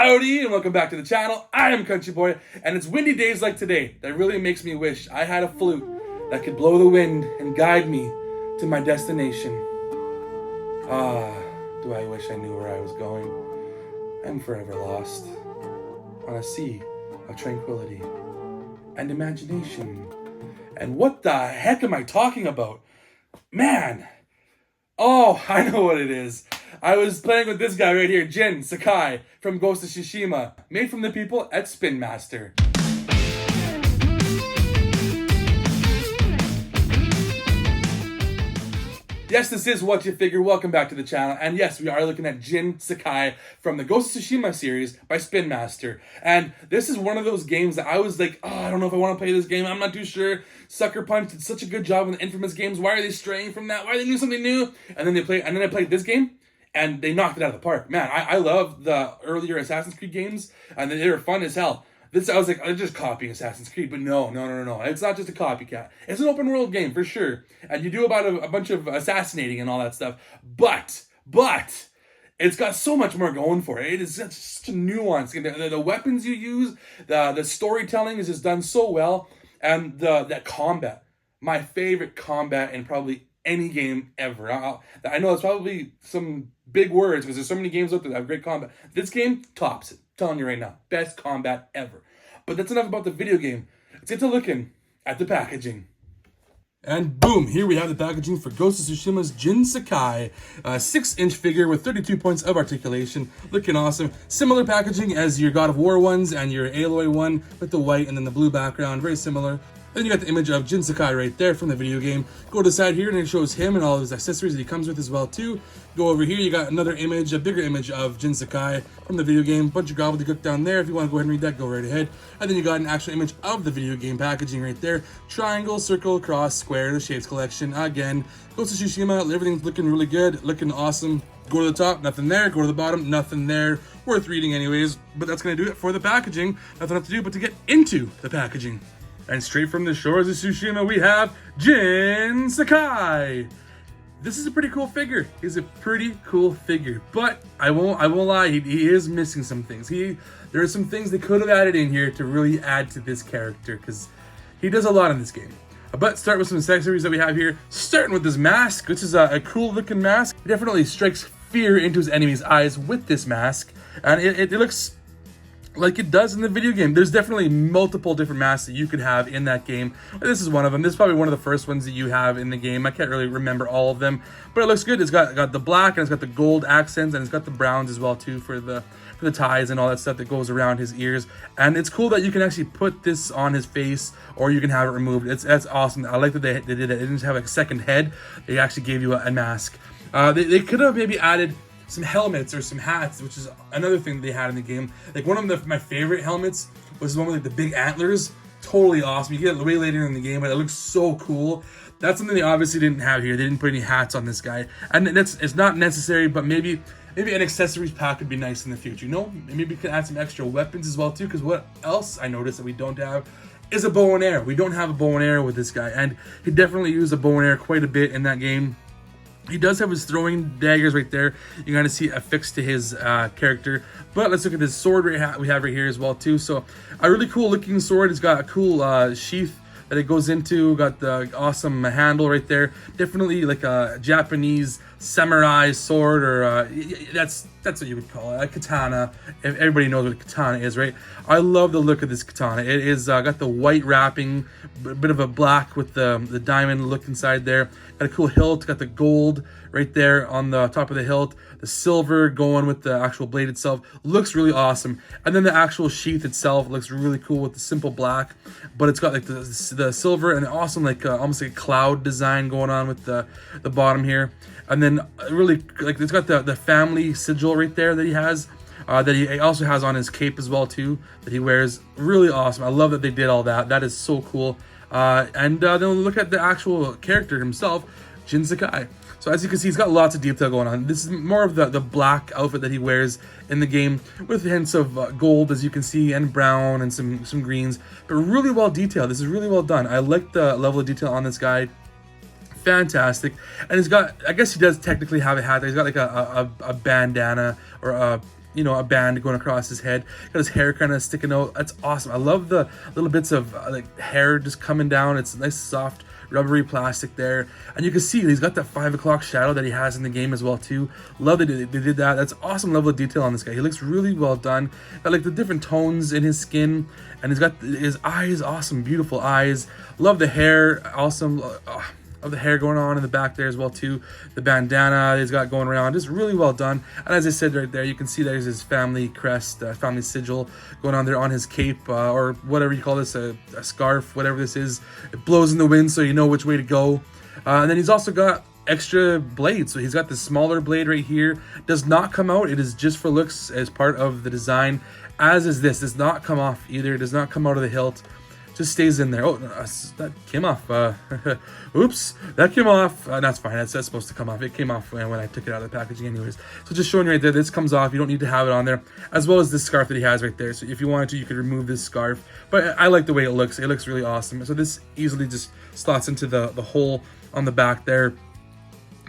Howdy and welcome back to the channel. I am Country Boy, and it's windy days like today that really makes me wish I had a flute that could blow the wind and guide me to my destination. Do I wish I knew where I was going. I'm forever lost on a sea of tranquility and imagination. And what the heck am I talking about? Man! Oh, I know what it is. I was playing with this guy right here, Jin Sakai from Ghost of Tsushima, made from the people at Spin Master. Yes, this is Whatcha Figure. Welcome back to the channel. And yes, we are looking at Jin Sakai from the Ghost of Tsushima series by Spin Master. And this is one of those games that I was like, I don't know if I want to play this game. I'm not too sure. Sucker Punch did such a good job in the Infamous games. Why are they straying from that? Why are they doing something new? And then I played this game, and they knocked it out of the park. Man, I love the earlier Assassin's Creed games, and they were fun as hell. I was like, I'm just copying Assassin's Creed, but no. It's not just a copycat. It's an open world game for sure, and you do about a bunch of assassinating and all that stuff. But it's got so much more going for it. It is such a nuance. The weapons you use, the storytelling is just done so well, and that combat, my favorite combat in probably any game ever. I know it's probably some big words because there's so many games out there that have great combat. This game tops it. I'm telling you right now, best combat ever. But that's enough about the video game. Let's get to looking at the packaging. And boom, here we have the packaging for Ghost of Tsushima's Jin Sakai, a 6-inch figure with 32 points of articulation, looking awesome. Similar packaging as your God of War ones and your Aloy one with the white and then the blue background, very similar. Then you got the image of Jin Sakai right there from the video game. Go to the side here and it shows him and all of his accessories that he comes with as well too. Go over here, you got another image, a bigger image of Jin Sakai from the video game. Bunch of gobbledygook down there. If you want to go ahead and read that, go right ahead. And then you got an actual image of the video game packaging right there. Triangle, circle, cross, square, the shapes collection. Again, Ghost of Tsushima, everything's looking really good, looking awesome. Go to the top, nothing there. Go to the bottom, nothing there. Worth reading anyways, but that's going to do it for the packaging. Nothing left to do but to get into the packaging. And straight from the shores of Tsushima, we have Jin Sakai. This is a pretty cool figure. He's a pretty cool figure, but I won't lie. He is missing some things. There are some things they could have added in here to really add to this character because he does a lot in this game. But start with some accessories that we have here. Starting with this mask, which is a cool looking mask. It definitely strikes fear into his enemy's eyes with this mask, and it looks like it does in the video game. There's definitely multiple different masks that you could have in that game. This is one of them. This is probably one of the first ones that you have in the game. I can't really remember all of them, but it looks good. It's got the black and it's got the gold accents and it's got the browns as well too for the ties and all that stuff that goes around his ears. And it's cool that you can actually put this on his face or you can have it removed. That's awesome. I like that they did that. They didn't have a second head. They actually gave you a mask. They could have maybe added some helmets or some hats, which is another thing they had in the game. Like one of my favorite helmets was the one with like the big antlers. Totally awesome. You get it way later in the game, but it looks so cool. That's something they obviously didn't have here. They didn't put any hats on this guy, and it's not necessary. But maybe an accessories pack would be nice in the future. You know, maybe we could add some extra weapons as well too. Because what else I noticed that we don't have is a bow and arrow. We don't have a bow and arrow with this guy, and he definitely used a bow and arrow quite a bit in that game. He does have his throwing daggers right there. You kind of see affixed to his character. But let's look at this sword we have right here as well too. So a really cool looking sword. It's got a cool sheath that it goes into. Got the awesome handle right there. Definitely like a Japanese samurai sword, or that's what you would call it, a katana. Everybody knows what a katana is, right? I love the look of this katana. It is got the white wrapping, a bit of a black with the diamond look inside there. Got a cool hilt. Got the gold right there on the top of the hilt. The silver going with the actual blade itself. Looks really awesome. And then the actual sheath itself looks really cool with the simple black, but it's got like the silver and awesome like almost like a cloud design going on with the bottom here. And then really like it's got the family sigil right there that he has. That he also has on his cape as well too, that he wears. Really awesome. I love that they did all that. That is so cool. And then we'll look at the actual character himself, Jin Sakai. So as you can see, he's got lots of detail going on. This is more of the black outfit that he wears in the game, with hints of gold, as you can see, and brown and some greens. But really well detailed. This is really well done. I like the level of detail on this guy. Fantastic. And he's got, I guess he does technically have a hat there. He's got like a bandana or a you know, a band going across his head. Got his hair kind of sticking out. That's awesome. I love the little bits of like hair just coming down. It's nice, soft, rubbery plastic there, and you can see he's got that 5 o'clock shadow that he has in the game as well too. Love that they did that. That's awesome level of detail on this guy. He looks really well done. Got like the different tones in his skin, and he's got his eyes, awesome, beautiful eyes. Love the hair, awesome. Of the hair going on in the back there as well too. The bandana he's got going around, just really well done. And as I said right there, you can see there's his family crest, family sigil going on there on his cape, or whatever you call this, a scarf, whatever this is. It blows in the wind so you know which way to go. And then he's also got extra blades. So he's got this smaller blade right here. Does not come out. It is just for looks as part of the design. As is this. Does not come off either. It does not come out of the hilt. Just stays in there. Oh, that came off. Oops, that came off. That's fine. That's supposed to come off. It came off when I took it out of the packaging anyways. So just showing you right there, this comes off. You don't need to have it on there. As well as this scarf that he has right there. So if you wanted to, you could remove this scarf. But I like the way it looks. It looks really awesome. So this easily just slots into the hole on the back there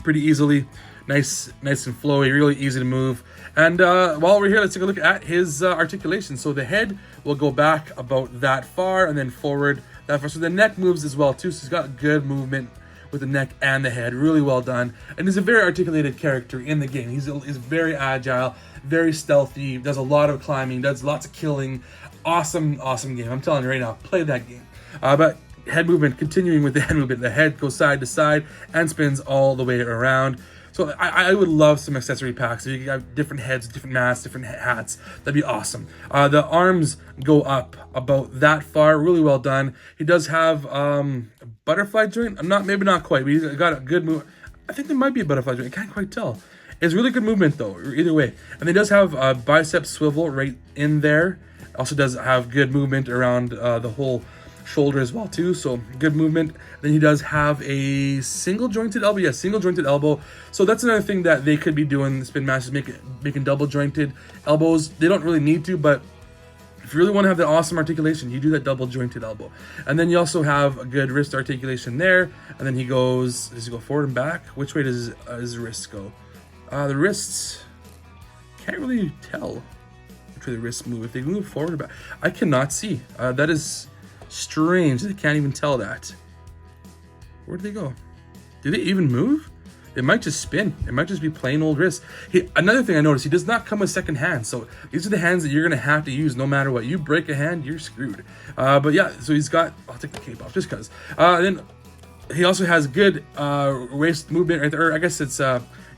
pretty easily. Nice and flowy, really easy to move. And while we're here, let's take a look at his articulation. So the head will go back about that far and then forward that far. So the neck moves as well too. So he's got good movement with the neck and the head, really well done. And he's a very articulated character in the game. He's very agile, very stealthy, does a lot of climbing, does lots of killing. Awesome game. I'm telling you right now, play that game. But head movement, continuing with the head movement, the head goes side to side and spins all the way around. So I would love some accessory packs. If you got different heads, different masks, different hats, that'd be awesome. The arms go up about that far, really well done. He does have a butterfly joint. Maybe not quite, but he's got a good move. I think there might be a butterfly joint. I can't quite tell. It's really good movement though, either way. And he does have a bicep swivel right in there. Also does have good movement around the whole shoulder as well too, so good movement. Then he does have a single jointed elbow. Yeah, single jointed elbow. So that's another thing that they could be doing, the Spin Masters, making double jointed elbows. They don't really need to, but if you really want to have that awesome articulation, you do that double jointed elbow. And then you also have a good wrist articulation there. And then does he go forward and back? Which way does his wrists go? The wrists, can't really tell which way the wrists move. If they move forward or back, I cannot see. That is strange. They can't even tell that. Where'd they go? Did they even move? It might just spin. It might just be plain old wrist. Another thing I noticed, he does not come with second hands. So these are the hands that you're going to have to use no matter what. You break a hand, you're screwed. But yeah, so he's got, I'll take the cape off just because. Then he also has good waist movement right there. Or I guess it's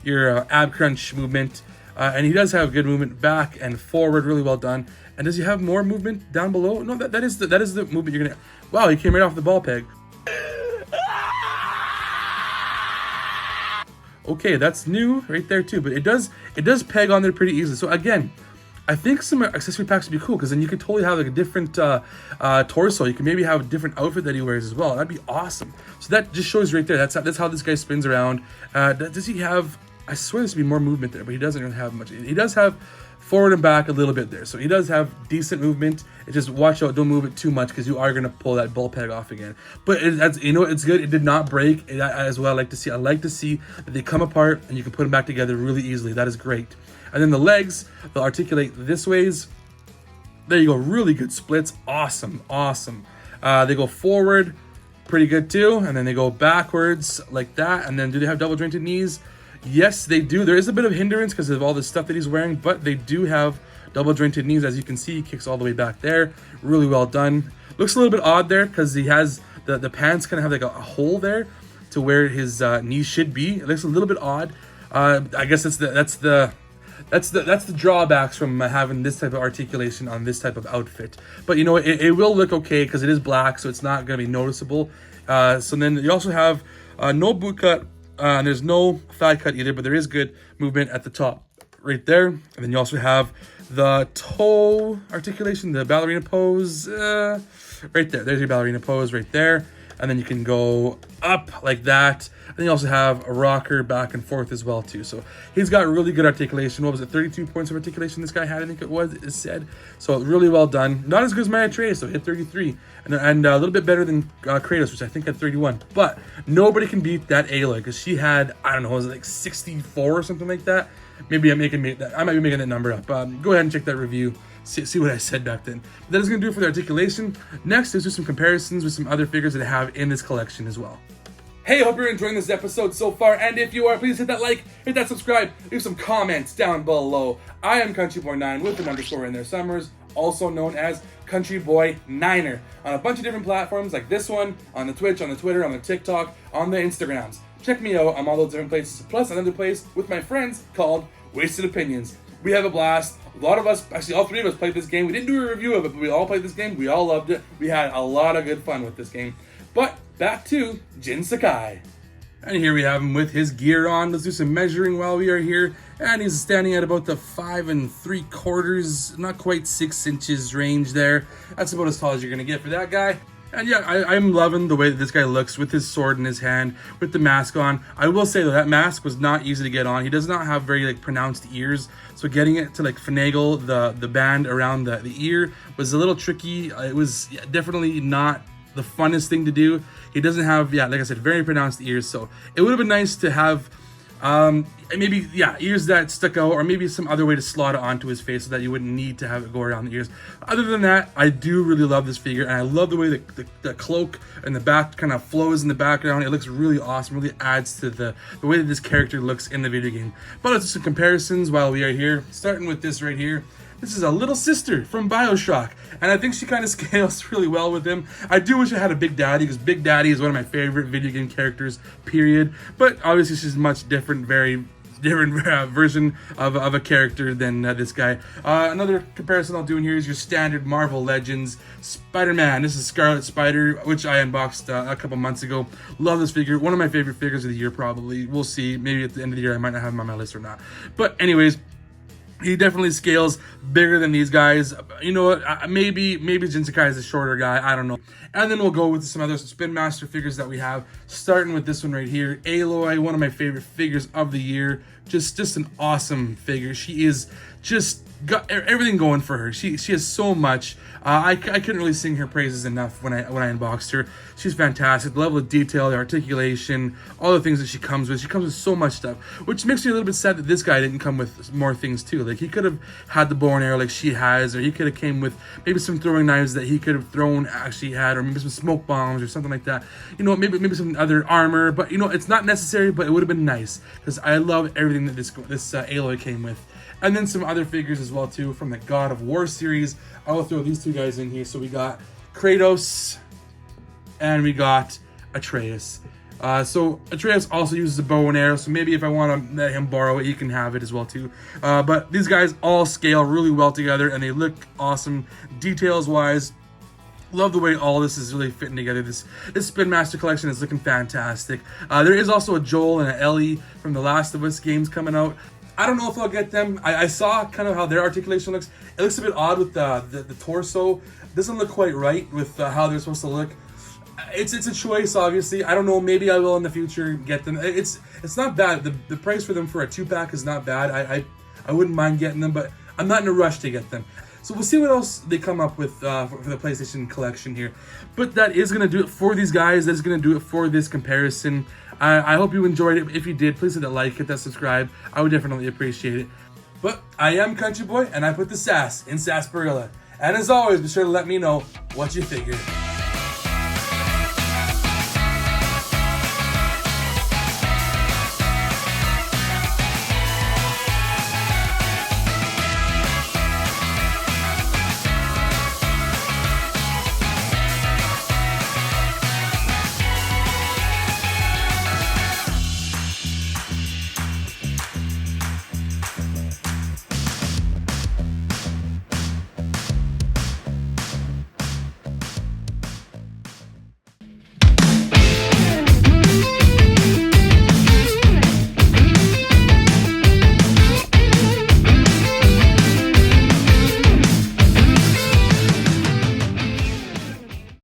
your ab crunch movement. And he does have good movement back and forward, really well done. And does he have more movement down below? No, that is the movement you're gonna. Wow, he came right off the ball peg. Okay, that's new right there too. But it does peg on there pretty easily. So again, I think some accessory packs would be cool because then you could totally have like a different torso. You can maybe have a different outfit that he wears as well. That'd be awesome. So that just shows right there. That's how this guy spins around. Does he have? I swear there should be more movement there, but he doesn't really have much. He does have forward and back a little bit there, so he does have decent movement. It just watch out, don't move it too much because you are gonna pull that ball peg off again. But it's good. It did not break. As well, I like to see. I like to see that they come apart and you can put them back together really easily. That is great. And then the legs, they'll articulate this ways. There you go. Really good splits. Awesome. They go forward, pretty good too, and then they go backwards like that. And then do they have double jointed knees? Yes, they do. There is a bit of hindrance because of all the stuff that he's wearing, but they do have double jointed knees. As you can see, he kicks all the way back there. Really well done. Looks a little bit odd there because he has the pants kind of have like a hole there to where his knees should be. It looks a little bit odd. I guess that's the drawbacks from having this type of articulation on this type of outfit. But you know, it will look okay because it is black, so it's not going to be noticeable. So then you also have no boot cut. And there's no thigh cut either, but there is good movement at the top right there. And then you also have the toe articulation, the ballerina pose right there. There's your ballerina pose right there. and then you can go up like that. And then you also have a rocker back and forth as well too. So he's got really good articulation. What was it, 32 points of articulation this guy had, I think it said. So really well done. Not as good as my Atreus, so hit 33. And a little bit better than Kratos, which I think had 31. But nobody can beat that Aloy, because she had, I don't know, was it like 64 or something like that? Maybe I might be making that number up. Go ahead and check that review. See what I said back then. But that is going to do it for the articulation. Next, let's do some comparisons with some other figures that I have in this collection as well. Hey, I hope you're enjoying this episode so far, and if you are, please hit that like, hit that subscribe, leave some comments down below. I am CountryBoyNiner with an underscore in there summers, also known as CountryBoyNiner, on a bunch of different platforms like this one, on the Twitch, on the Twitter, on the TikTok, on the Instagrams. Check me out on all those different places, plus another place with my friends called Wasted Opinions. We have a blast. A lot of us, actually all three of us, played this game. We didn't do a review of it, but we all played this game. We all loved it. We had a lot of good fun with this game. But back to Jin Sakai. And here we have him with his gear on. Let's do some measuring while we are here. And he's standing at about the 5 3/4, not quite 6 inches range there. That's about as tall as you're gonna get for that guy. And yeah, I'm loving the way that this guy looks with his sword in his hand, with the mask on. I will say though, that mask was not easy to get on. He does not have very like pronounced ears, so getting it to like finagle the band around the ear was a little tricky. It was definitely not the funnest thing to do. He doesn't have, like I said, very pronounced ears, so it would have been nice to have maybe ears that stuck out, or maybe some other way to slot it onto his face so that you wouldn't need to have it go around the ears. Other than that, I do really love this figure, and I love the way the cloak and the back kind of flows in the background. It looks really awesome, really adds to the way that this character looks in the video game. But let's do some comparisons while we are here, starting with this right here. This is a little sister from BioShock, and I think she kind of scales really well with him. I do wish I had a Big Daddy, because Big Daddy is one of my favorite video game characters, period. But obviously she's much different, very different version of a character than this guy. Another comparison I'll do in here is your standard Marvel Legends Spider-Man. This is Scarlet Spider, which I unboxed a couple months ago. Love this figure. One of my favorite figures of the year, probably. We'll see. Maybe at the end of the year I might not have him on my list or not. But anyways, he definitely scales bigger than these guys. You know what? Maybe Jin Sakai is a shorter guy. I don't know. And then we'll go with some other Spin Master figures that we have. Starting with this one right here, Aloy, one of my favorite figures of the year. Just an awesome figure. She is just got everything going for her. She has so much. I couldn't really sing her praises enough when I unboxed her. She's fantastic. The level of detail, the articulation, all the things that she comes with. She comes with so much stuff, which makes me a little bit sad that this guy didn't come with more things too. Like, he could have had the bow and arrow like she has, or he could have came with maybe some throwing knives that he could have thrown actually had, or maybe some smoke bombs or something like that. You know, maybe some other armor. But you know, it's not necessary, but it would have been nice, because I love everything that this Aloy came with. And then some other figures as well too from the God of War series. I will throw these two guys in here. So we got Kratos and we got Atreus. So Atreus also uses a bow and arrow, so maybe if I want to let him borrow it, he can have it as well too. But these guys all scale really well together, and they look awesome details wise. Love the way all this is really fitting together. This Spin Master collection is looking fantastic. There is also a Joel and an Ellie from the Last of Us games coming out. I don't know if I'll get them. I saw kind of how their articulation looks. It looks a bit odd with the torso. Doesn't look quite right with how they're supposed to look. It's a choice, obviously. I don't know. Maybe I will in the future get them. It's not bad. The price for them for a 2-pack is not bad. I wouldn't mind getting them, but I'm not in a rush to get them. So we'll see what else they come up with for the PlayStation collection here. But that is going to do it for these guys. That's going to do it for this comparison. I hope you enjoyed it. If you did, please hit that like, hit that subscribe. I would definitely appreciate it. But I am Country Boy, and I put the sass in Sarsaparilla. And as always, be sure to let me know what you figured.